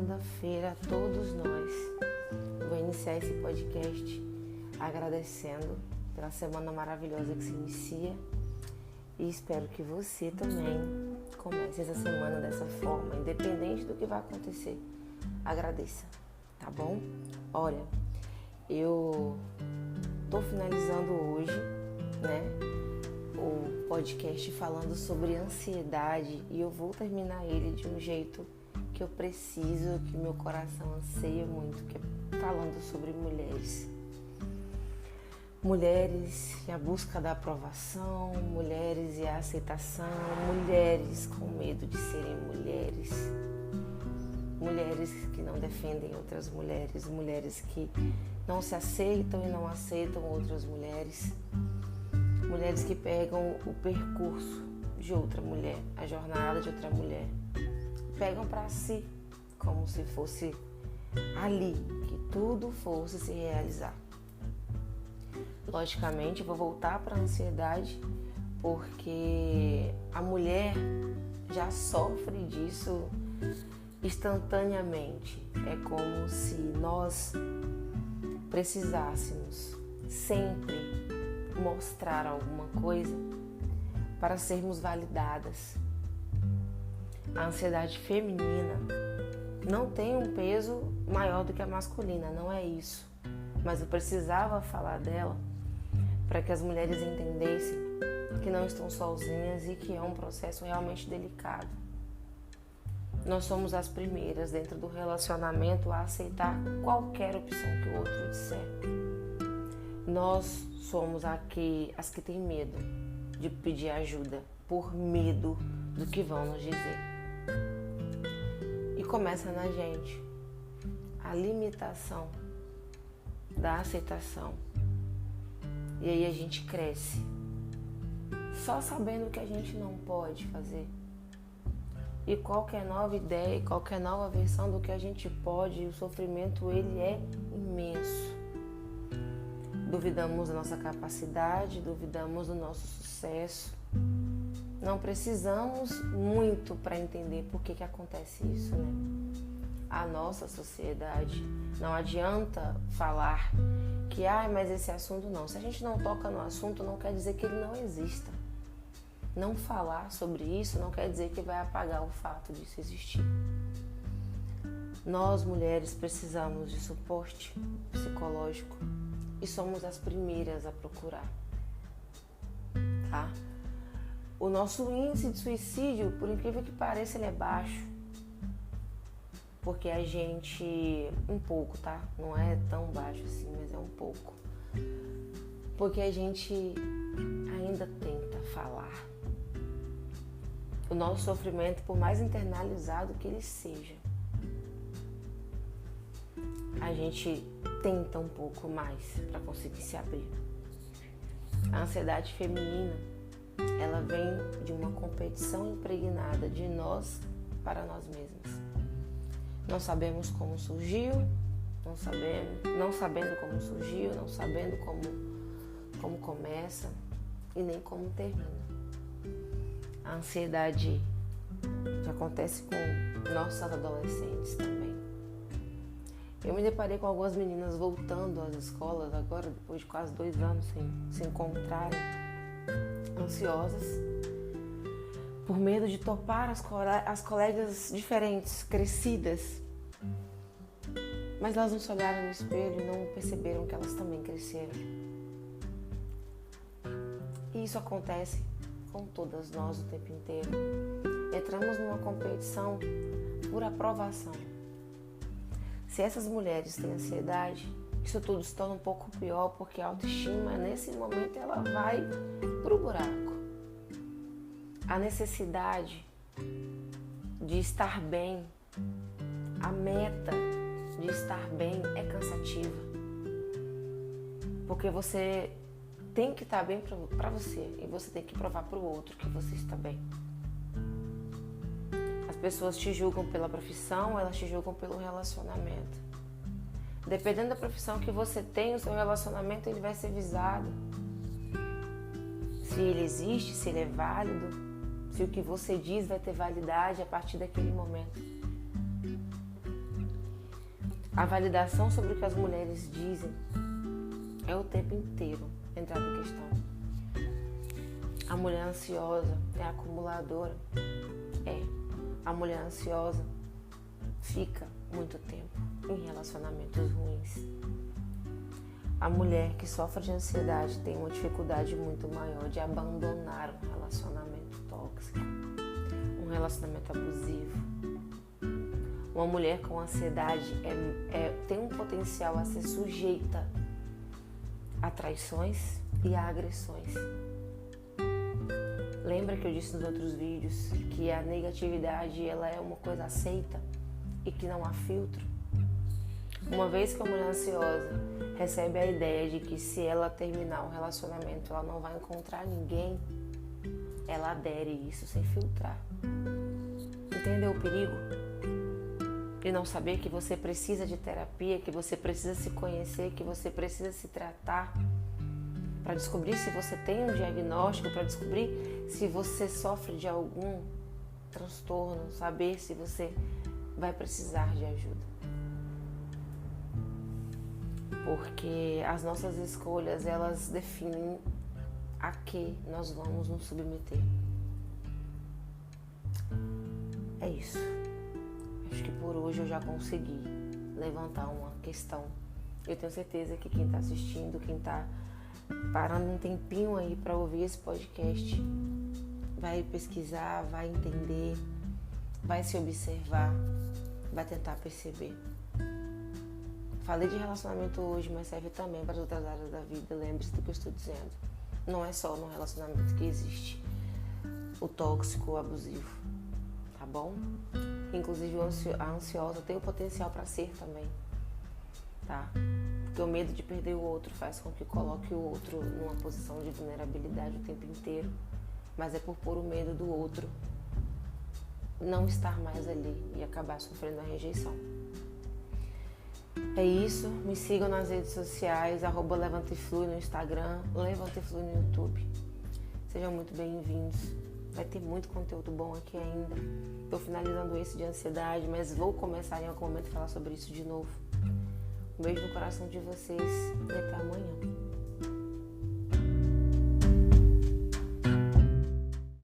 segunda-feira a todos nós. Vou iniciar esse podcast agradecendo pela semana maravilhosa que se inicia e espero que você também comece essa semana dessa forma, independente do que vai acontecer. Agradeça, tá bom? Olha, eu tô finalizando hoje, o podcast falando sobre ansiedade e eu vou terminar ele de um jeito que eu preciso, que meu coração anseia muito, que é falando sobre mulheres. Mulheres e a busca da aprovação, mulheres e a aceitação, mulheres com medo de serem mulheres, mulheres que não defendem outras mulheres, mulheres que não se aceitam e não aceitam outras mulheres, mulheres que pegam o percurso de outra mulher, a jornada de outra mulher, pegam para si como se fosse ali que tudo fosse se realizar. Logicamente, vou voltar para a ansiedade porque a mulher já sofre disso instantaneamente. É como se nós precisássemos sempre mostrar alguma coisa para sermos validadas. A ansiedade feminina não tem um peso maior do que a masculina, não é isso. Mas eu precisava falar dela para que as mulheres entendessem que não estão sozinhas e que é um processo realmente delicado. Nós somos as primeiras dentro do relacionamento a aceitar qualquer opção que o outro disser. Nós somos as que têm medo de pedir ajuda por medo do que vão nos dizer. E começa na gente a limitação da aceitação. E aí a gente cresce só sabendo que a gente não pode fazer. E qualquer nova ideia, qualquer nova versão do que a gente pode, o sofrimento ele é imenso. Duvidamos da nossa capacidade, duvidamos do nosso sucesso. Não precisamos muito para entender por que acontece isso, A nossa sociedade, não adianta falar que, mas esse assunto não. Se a gente não toca no assunto, não quer dizer que ele não exista. Não falar sobre isso não quer dizer que vai apagar o fato disso existir. Nós, mulheres, precisamos de suporte psicológico e somos as primeiras a procurar, tá? O nosso índice de suicídio, por incrível que pareça, ele é baixo. Porque a gente, um pouco, tá? Não é tão baixo assim, mas é um pouco. Porque a gente ainda tenta falar. O nosso sofrimento, por mais internalizado que ele seja, a gente tenta um pouco mais para conseguir se abrir. A ansiedade feminina, ela vem de uma competição impregnada de nós para nós mesmas. Não sabemos como surgiu, não sabendo como surgiu, não sabendo como começa e nem como termina. A ansiedade que acontece com nossos adolescentes também. Eu me deparei com algumas meninas voltando às escolas agora, depois de quase 2 anos sem se encontrarem, ansiosas, por medo de topar as colegas diferentes, crescidas. Mas elas não se olharam no espelho e não perceberam que elas também cresceram. E isso acontece com todas nós o tempo inteiro. Entramos numa competição por aprovação. Se essas mulheres têm ansiedade, isso tudo se torna um pouco pior, porque a autoestima, nesse momento, ela vai pro buraco. A necessidade de estar bem, a meta de estar bem é cansativa. Porque você tem que estar bem para você e você tem que provar para o outro que você está bem. As pessoas te julgam pela profissão, elas te julgam pelo relacionamento. Dependendo da profissão que você tem, o seu relacionamento ele vai ser visado. Se ele existe, se ele é válido, se o que você diz vai ter validade a partir daquele momento. A validação sobre o que as mulheres dizem é o tempo inteiro entrada em questão. A mulher ansiosa é acumuladora. A mulher ansiosa fica muito tempo em relacionamentos ruins. A mulher que sofre de ansiedade tem uma dificuldade muito maior de abandonar um relacionamento tóxico, um relacionamento abusivo. Uma mulher com ansiedade tem um potencial a ser sujeita a traições e a agressões. Lembra que eu disse nos outros vídeos que a negatividade ela é uma coisa aceita e que não há filtro? Uma vez que a mulher ansiosa recebe a ideia de que se ela terminar um relacionamento ela não vai encontrar ninguém, ela adere isso sem filtrar. Entendeu o perigo? De não saber que você precisa de terapia, que você precisa se conhecer, que você precisa se tratar para descobrir se você tem um diagnóstico, para descobrir se você sofre de algum transtorno, saber se você vai precisar de ajuda. Porque as nossas escolhas, elas definem a que nós vamos nos submeter. É isso. Acho que por hoje eu já consegui levantar uma questão. Eu tenho certeza que quem está assistindo, quem está parando um tempinho aí para ouvir esse podcast, vai pesquisar, vai entender, vai se observar, vai tentar perceber. Falei de relacionamento hoje, mas serve também para as outras áreas da vida. Lembre-se do que eu estou dizendo. Não é só no relacionamento que existe o tóxico, o abusivo, tá bom? Inclusive a ansiosa tem o potencial para ser também, tá? Porque o medo de perder o outro faz com que coloque o outro numa posição de vulnerabilidade o tempo inteiro, mas é por pôr o medo do outro não estar mais ali e acabar sofrendo a rejeição. É isso, me sigam nas redes sociais, @levanteflui no Instagram, levanteflui no YouTube. Sejam muito bem-vindos. Vai ter muito conteúdo bom aqui ainda. Estou finalizando esse de ansiedade, mas vou começar em algum momento a falar sobre isso de novo. Um beijo no coração de vocês e até amanhã.